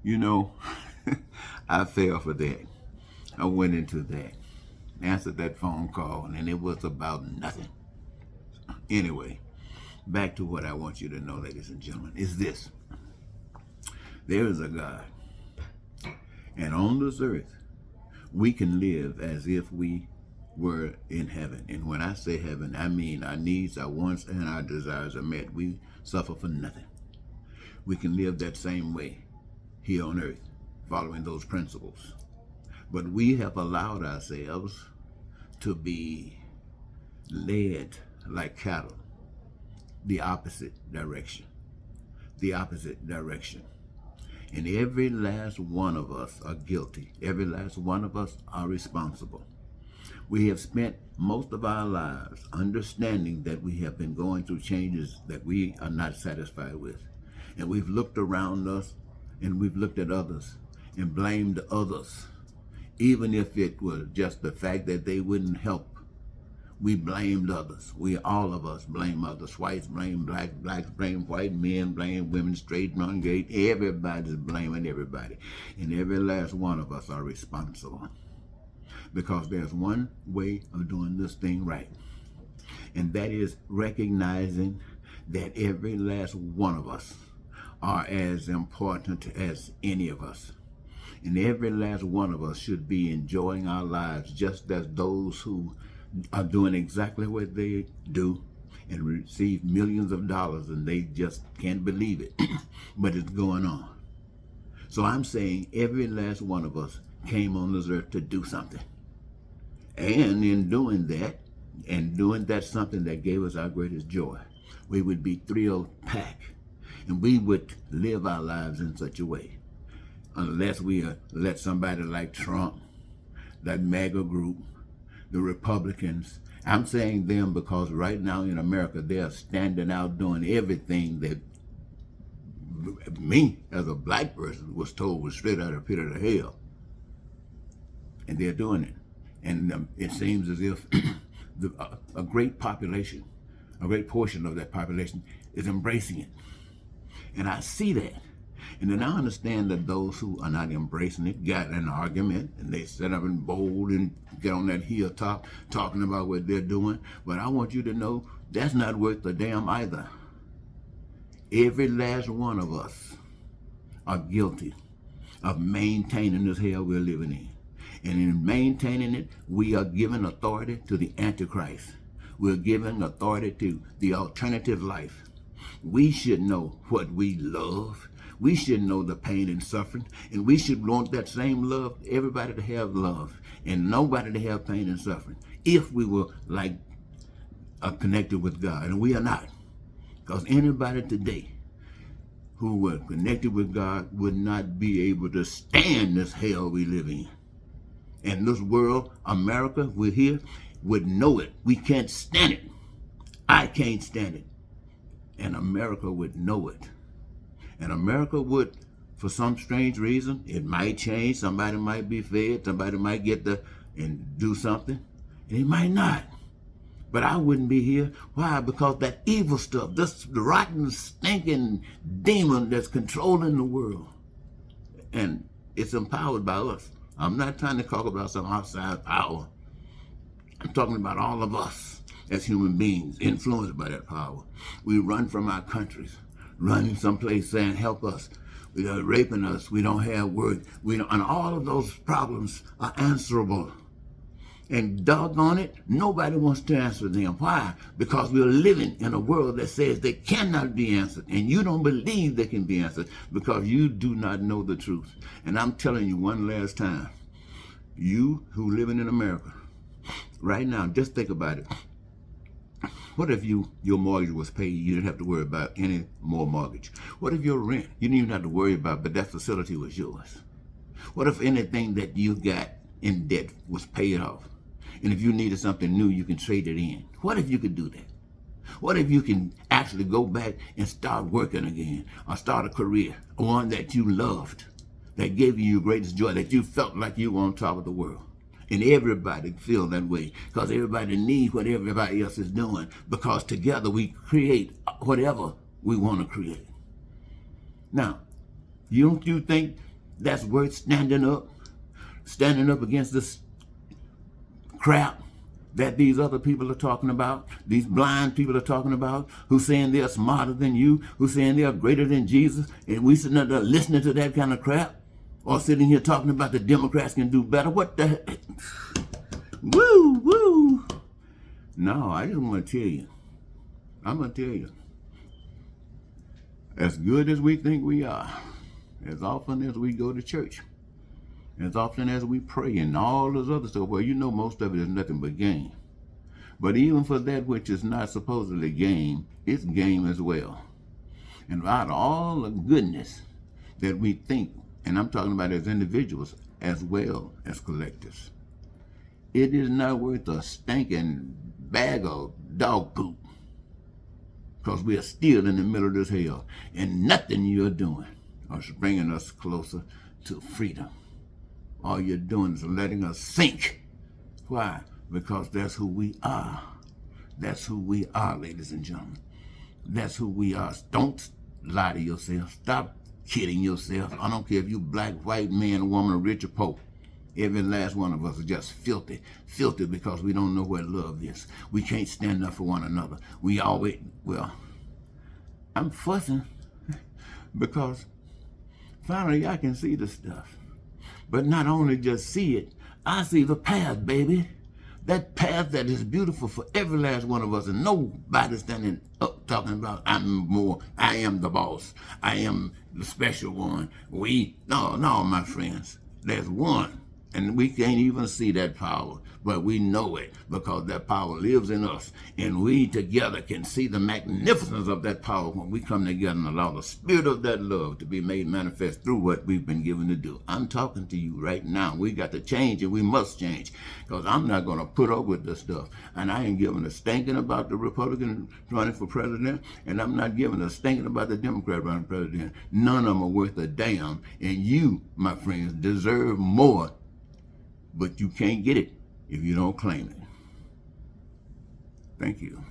You know, I fell for that. I went into that, answered that phone call, and it was about nothing. Anyway, back to what I want you to know, ladies and gentlemen, is this. There is a God, and on this earth, we can live as if we were in heaven. And when I say heaven, I mean our needs, our wants, and our desires are met. We suffer for nothing. We can live that same way here on earth, following those principles. But we have allowed ourselves to be led like cattle the opposite direction. The opposite direction. And every last one of us are guilty. Every last one of us are responsible. We have spent most of our lives understanding that we have been going through changes that we are not satisfied with. And we've looked around us and we've looked at others and blamed others. Even if it was just the fact that they wouldn't help, we blamed others. All of us blame others. Whites blame blacks, blacks blame white, men blame women, straight, non-gay. Everybody's blaming everybody. And every last one of us are responsible. Because there's one way of doing this thing right. And that is recognizing that every last one of us are as important as any of us. And every last one of us should be enjoying our lives just as those who are doing exactly what they do and receive millions of dollars and they just can't believe it. But it's going on. So I'm saying every last one of us came on this earth to do something. And in doing that, and doing that something that gave us our greatest joy, we would be thrilled pack. And we would live our lives in such a way. Unless we let somebody like Trump, that MAGA group, the Republicans, I'm saying them because right now in America, they are standing out doing everything that me, as a black person, was told was straight out of the pit of hell. And they're doing it. And it seems as if a great population, a great portion of that population is embracing it. And I see that. And then I understand that those who are not embracing it got an argument and they sit up and bold and get on that hilltop talking about what they're doing. But I want you to know that's not worth a damn either. Every last one of us are guilty of maintaining this hell we're living in. And in maintaining it, we are giving authority to the Antichrist. We're giving authority to the alternative life. We should know what we love. We should know the pain and suffering. And we should want that same love, everybody to have love. And nobody to have pain and suffering. If we were like connected with God. And we are not. Because anybody today who were connected with God would not be able to stand this hell we live in. And this world, America, we're here, would know it. We can't stand it. I can't stand it. And America would know it. And America would, for some strange reason, it might change. Somebody might be fed. Somebody might get and do something. And it might not. But I wouldn't be here. Why? Because that evil stuff, this rotten, stinking demon that's controlling the world. And it's empowered by us. I'm not trying to talk about some outside power. I'm talking about all of us as human beings influenced by that power. We run from our countries, running someplace saying, help us. They're raping us. We don't have work. And all of those problems are answerable. And doggone it, nobody wants to answer them. Why? Because we're living in a world that says they cannot be answered. And you don't believe they can be answered because you do not know the truth. And I'm telling you one last time, you who living in America, right now, just think about it. What if your mortgage was paid, you didn't have to worry about any more mortgage? What if your rent, you didn't even have to worry about, but that facility was yours? What if anything that you got in debt was paid off? And if you needed something new, you can trade it in. What if you could do that? What if you can actually go back and start working again or start a career, one that you loved, that gave you your greatest joy, that you felt like you were on top of the world? And everybody feel that way because everybody needs what everybody else is doing because together we create whatever we want to create. Now, don't you think that's worth standing up against this crap that these other people are talking about, these blind people are talking about, who saying they're smarter than you, who saying they're greater than Jesus, and we sitting there listening to that kind of crap, or sitting here talking about the Democrats can do better. What the heck? Woo, woo. No, I just want to tell you, I'm going to tell you, as good as we think we are, as often as we go to church, as often as we pray and all this other stuff, well, you know most of it is nothing but game. But even for that which is not supposedly game, it's game as well. And out of all the goodness that we think, and I'm talking about as individuals as well as collectives, it is not worth a stinking bag of dog poop, because we are still in the middle of this hell, and nothing you're doing is bringing us closer to freedom. All you're doing is letting us sink. Why? Because that's who we are. That's who we are, ladies and gentlemen. That's who we are. Don't lie to yourself. Stop kidding yourself. I don't care if you black, white, man, woman, rich or poor. Every last one of us is just filthy. Filthy because we don't know where love is. We can't stand up for one another. We always, well, I'm fussing because finally I can see the stuff. But not only just see it, I see the path, baby. That path that is beautiful for every last one of us, and nobody standing up talking about I am the boss, I am the special one. No, my friends, there's one, and we can't even see that power, but we know it because that power lives in us, and we together can see the magnificence of that power when we come together and allow the spirit of that love to be made manifest through what we've been given to do. I'm talking to you right now. We got to change, and we must change, because I'm not going to put up with this stuff, and I ain't giving a stinking about the Republican running for president, and I'm not giving a stinking about the Democrat running for president. None of them are worth a damn, and you, my friends, deserve more, but you can't get it if you don't claim it. Thank you.